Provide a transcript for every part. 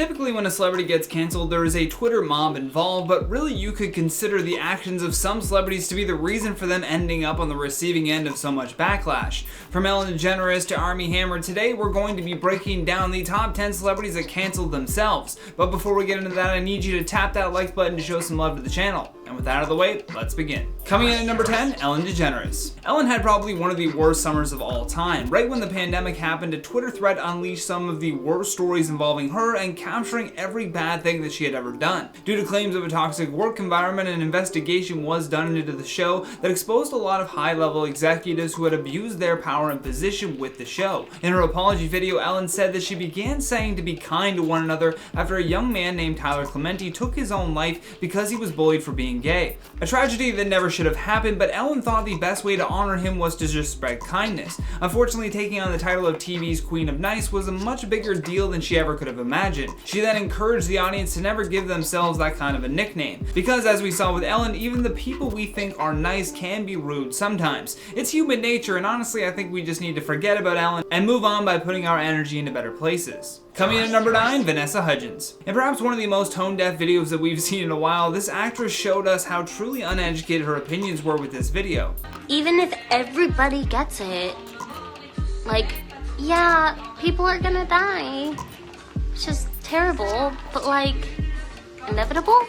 Typically when a celebrity gets cancelled, there is a Twitter mob involved, but really you could consider the actions of some celebrities to be the reason for them ending up on the receiving end of so much backlash. From DeGeneres to Armie Hammer, today we're going to be breaking down the top 10 celebrities that cancelled themselves. But before we get into that, I need you to tap that like button to show some love to the channel. And with that out of the way, let's begin. Coming in at number 10, DeGeneres. Ellen had probably one of the worst summers of all time. Right when the pandemic happened, a Twitter thread unleashed some of the worst stories involving her and capturing every bad thing that she had ever done. Due to claims of a toxic work environment, an investigation was done into the show that exposed a lot of high-level executives who had abused their power and position with the show. In her apology video, Ellen said that she began saying to be kind to one another after a young man named Tyler Clementi took his own life because he was bullied for being gay. A tragedy that never should have happened, but Ellen thought the best way to honor him was to just spread kindness. Unfortunately, taking on the title of TV's Queen of Nice was a much bigger deal than she ever could have imagined. She then encouraged the audience to never give themselves that kind of a nickname. Because as we saw with Ellen, even the people we think are nice can be rude sometimes. It's human nature, and honestly I think we just need to forget about Ellen and move on by putting our energy into better places. Coming in at number 9, Vanessa Hudgens. In perhaps one of the most tone-deaf videos that we've seen in a while, this actress showed us how truly uneducated her opinions were with this video. Even if everybody gets it, like, yeah, people are gonna die. It's just terrible, but like, inevitable?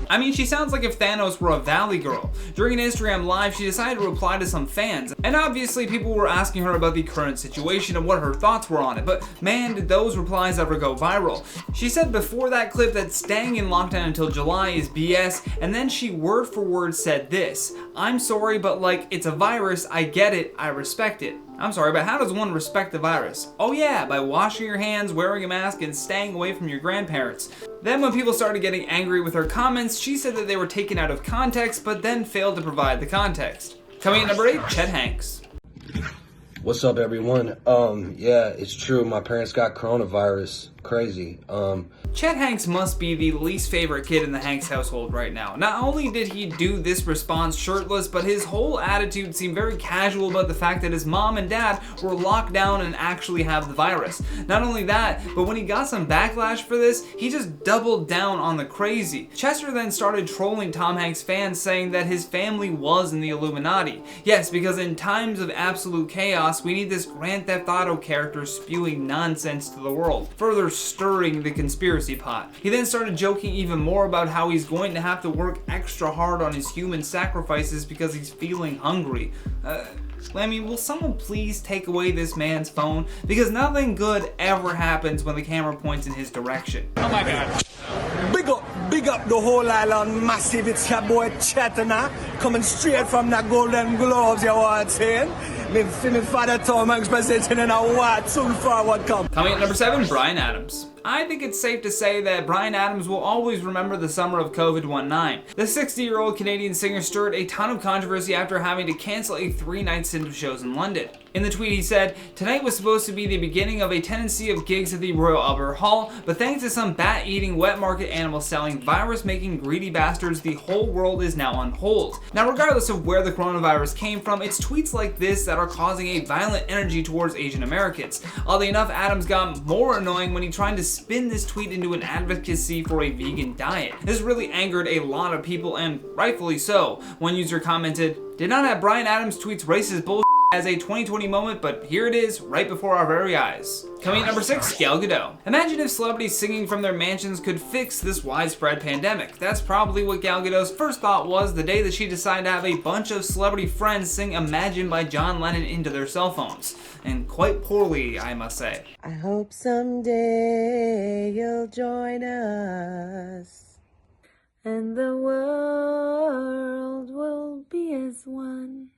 I mean, she sounds like if Thanos were a Valley girl. During an Instagram live, she decided to reply to some fans, and obviously people were asking her about the current situation and what her thoughts were on it, but man, did those replies ever go viral. She said before that clip that staying in lockdown until July is BS, and then she word for word said this: "I'm sorry, but like, it's a virus, I get it, I respect it." I'm sorry, but how does one respect the virus? Oh yeah, by washing your hands, wearing a mask, and staying away from your grandparents. Then when people started getting angry with her comments, she said that they were taken out of context, but then failed to provide the context. Coming in number 8, Chet Hanks. What's up, everyone? Yeah, it's true. My parents got coronavirus. Crazy. Chet Hanks must be the least favorite kid in the Hanks household right now. Not only did he do this response shirtless, but his whole attitude seemed very casual about the fact that his mom and dad were locked down and actually have the virus. Not only that, but when he got some backlash for this, he just doubled down on the crazy. Chester then started trolling Tom Hanks fans, saying that his family was in the Illuminati. Yes, because in times of absolute chaos, we need this Grand Theft Auto character spewing nonsense to the world, further stirring the conspiracy pot. He then started joking even more about how he's going to have to work extra hard on his human sacrifices because he's feeling hungry. I mean, will someone please take away this man's phone? Because nothing good ever happens when the camera points in his direction. Oh my god. Big up the whole island, massive. It's your boy Chet, coming straight from the Golden Globes, you know what I'm saying? Me father Tom Hanks presenting in a what soon forward come. Coming at number 7, Bryan Adams. I think it's safe to say that Bryan Adams will always remember the summer of COVID-19. The 60-year-old Canadian singer stirred a ton of controversy after having to cancel a 3-night stint of shows in London. In the tweet he said, "Tonight was supposed to be the beginning of a tendency of gigs at the Royal Albert Hall, but thanks to some bat-eating, wet market animal selling, virus-making greedy bastards, the whole world is now on hold." Now regardless of where the coronavirus came from, it's tweets like this that are causing a violent energy towards Asian Americans. Oddly enough, Adams got more annoying when he tried to spin this tweet into an advocacy for a vegan diet. This really angered a lot of people, and rightfully so. One user commented, "Did not have Bryan Adams tweets racist bullshit as a 2020 moment, but here it is, right before our very eyes." Coming at number 6, Gal Gadot. Imagine if celebrities singing from their mansions could fix this widespread pandemic. That's probably what Gal Gadot's first thought was the day that she decided to have a bunch of celebrity friends sing Imagine by John Lennon into their cell phones. And quite poorly, I must say. I hope someday you'll join us, and the world will be as one.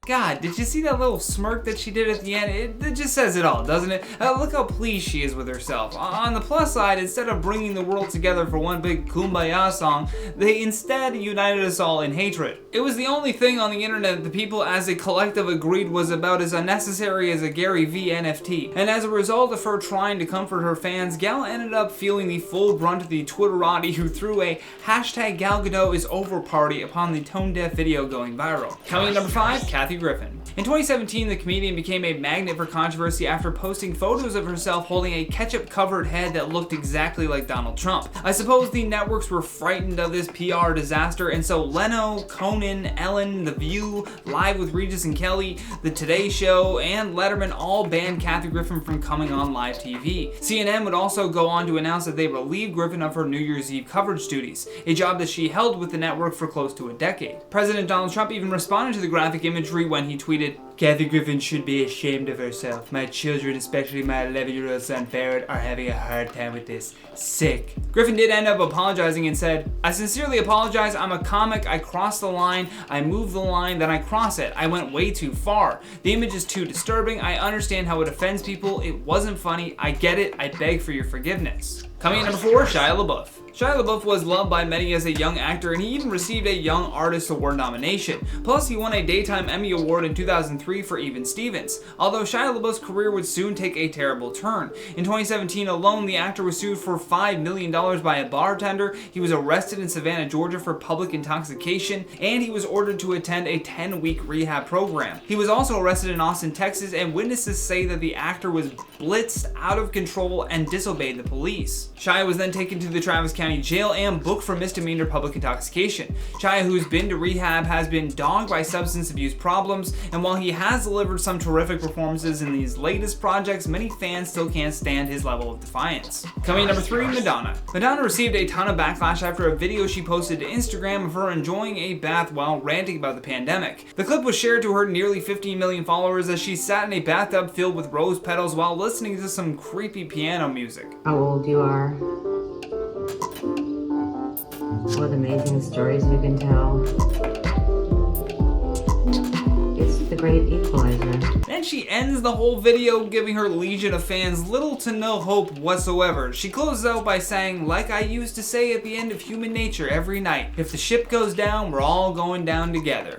God, did you see that little smirk that she did at the end? It just says it all, doesn't it? Look how pleased she is with herself. On the plus side, instead of bringing the world together for one big kumbaya song, they instead united us all in hatred. It was the only thing on the internet that the people as a collective agreed was about as unnecessary as a Gary V NFT. And as a result of her trying to comfort her fans, Gal ended up feeling the full brunt of the Twitterati who threw a hashtag Gal Gadot is over party upon the tone-deaf video going viral. Coming at number 5, Kathy Griffin. In 2017, the comedian became a magnet for controversy after posting photos of herself holding a ketchup-covered head that looked exactly like Donald Trump. I suppose the networks were frightened of this PR disaster, and so Leno, Conan, Ellen, The View, Live with Regis and Kelly, The Today Show, and Letterman all banned Kathy Griffin from coming on live TV. CNN would also go on to announce that they relieved Griffin of her New Year's Eve coverage duties, a job that she held with the network for close to a decade. President Donald Trump even responded to the graphic imagery when he tweeted, "Kathy Griffin should be ashamed of herself. My children, especially my 11-year-old son Barrett, are having a hard time with this. Sick." Griffin did end up apologizing and said, "I sincerely apologize. I'm a comic. I crossed the line. I moved the line, then I cross it. I went way too far. The image is too disturbing. I understand how it offends people. It wasn't funny. I get it. I beg for your forgiveness." Coming in number 4, Shia LaBeouf. Shia LaBeouf was loved by many as a young actor, and he even received a Young Artist Award nomination. Plus, he won a Daytime Emmy Award in 2003 for Even Stevens, although Shia LaBeouf's career would soon take a terrible turn. In 2017 alone, the actor was sued for $5 million by a bartender, he was arrested in Savannah, Georgia for public intoxication, and he was ordered to attend a 10-week rehab program. He was also arrested in Austin, Texas, and witnesses say that the actor was blitzed, out of control, and disobeyed the police. Shia was then taken to the Travis County Jail and booked for misdemeanor public intoxication. Shia, who's been to rehab, has been dogged by substance abuse problems, and while he has delivered some terrific performances in these latest projects, many fans still can't stand his level of defiance. Coming in number 3, Madonna. Madonna received a ton of backlash after a video she posted to Instagram of her enjoying a bath while ranting about the pandemic. The clip was shared to her nearly 15 million followers as she sat in a bathtub filled with rose petals while listening to some creepy piano music. How old you are, what amazing stories you can tell. It's the great equalizer. Then she ends the whole video giving her legion of fans little to no hope whatsoever. She closes out by saying, "Like I used to say at the end of Human Nature every night, if the ship goes down, we're all going down together."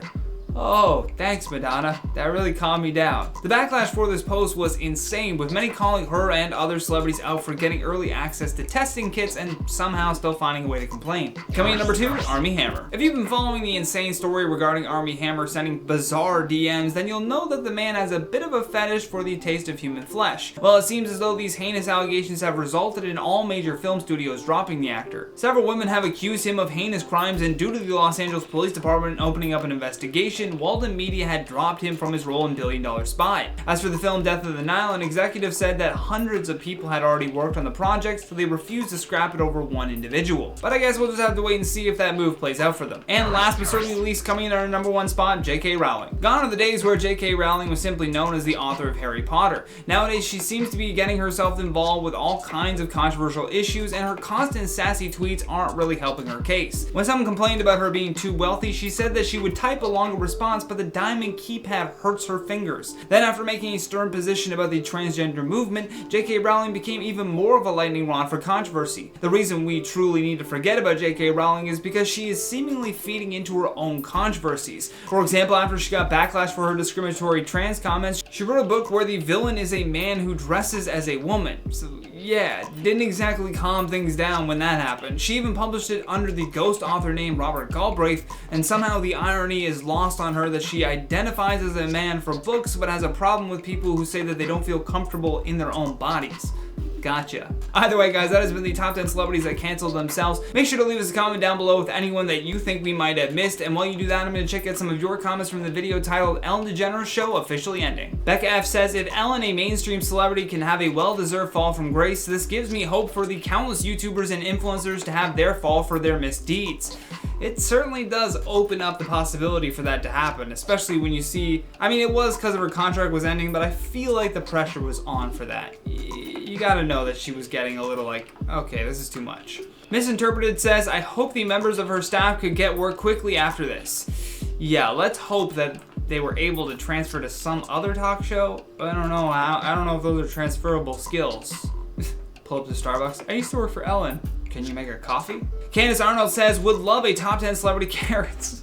Oh, thanks Madonna. That really calmed me down. The backlash for this post was insane, with many calling her and other celebrities out for getting early access to testing kits and somehow still finding a way to complain. Coming in number 2, Armie Hammer. If you've been following the insane story regarding Armie Hammer sending bizarre DMs, then you'll know that the man has a bit of a fetish for the taste of human flesh. Well, it seems as though these heinous allegations have resulted in all major film studios dropping the actor. Several women have accused him of heinous crimes, and due to the Los Angeles Police Department opening up an investigation, Walden Media had dropped him from his role in Billion Dollar Spy. As for the film Death of the Nile, an executive said that hundreds of people had already worked on the project, so they refused to scrap it over one individual. But I guess we'll just have to wait and see if that move plays out for them. And last but certainly least, coming in at our number 1 spot, J.K. Rowling. Gone are the days where J.K. Rowling was simply known as the author of Harry Potter. Nowadays, she seems to be getting herself involved with all kinds of controversial issues, and her constant sassy tweets aren't really helping her case. When someone complained about her being too wealthy, she said that she would type a longer response, but the diamond keypad hurts her fingers. Then after making a stern position about the transgender movement, J.K. Rowling became even more of a lightning rod for controversy. The reason we truly need to forget about J.K. Rowling is because she is seemingly feeding into her own controversies. For example, after she got backlash for her discriminatory trans comments, she wrote a book where the villain is a man who dresses as a woman. So yeah, didn't exactly calm things down when that happened. She even published it under the ghost author name Robert Galbraith, and somehow the irony is lost on her that she identifies as a man for books but has a problem with people who say that they don't feel comfortable in their own bodies. Gotcha. Either way, guys, that has been the top 10 celebrities that canceled themselves. Make sure to leave us a comment down below with anyone that you think we might have missed, and while you do that, I'm going to check out some of your comments from the video titled Ellen DeGeneres Show Officially Ending. Becca F says, if Ellen, a mainstream celebrity, can have a well-deserved fall from grace, this gives me hope for the countless YouTubers and influencers to have their fall for their misdeeds. It certainly does open up the possibility for that to happen, especially when you see, I mean, it was because of her contract was ending, but I feel like the pressure was on for that. You gotta know that she was getting a little like, okay, this is too much. Misinterpreted says, I hope the members of her staff could get work quickly after this. Yeah, let's hope that they were able to transfer to some other talk show. I don't know how, I don't know if those are transferable skills. Pull up to Starbucks. I used to work for Ellen. Can you make her coffee? Candace Arnold says, would love a top 10 celebrity carrots.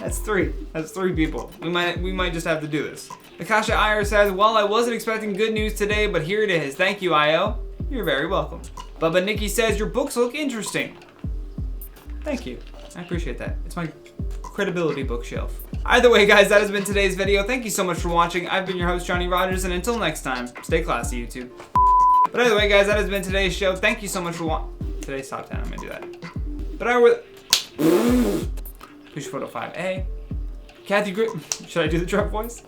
That's 3. That's 3 people. We might just have to do this. Akasha Iyer says, well, I wasn't expecting good news today, but here it is. Thank you, Io. You're very welcome. Bubba Nikki says, your books look interesting. Thank you. I appreciate that. It's my credibility bookshelf. Either way, guys, that has been today's video. Thank you so much for watching. I've been your host, Johnny Rogers, and until next time, stay classy, YouTube. But either way, guys, that has been today's show. Thank you so much for today's top 10. I'm gonna do that. But I will. Push photo 5A. Kathy Griffin. Should I do the Trump voice?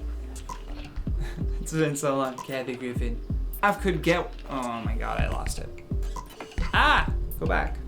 It's been so long. Kathy Griffin. I could get. Oh my god, I lost it. Go back.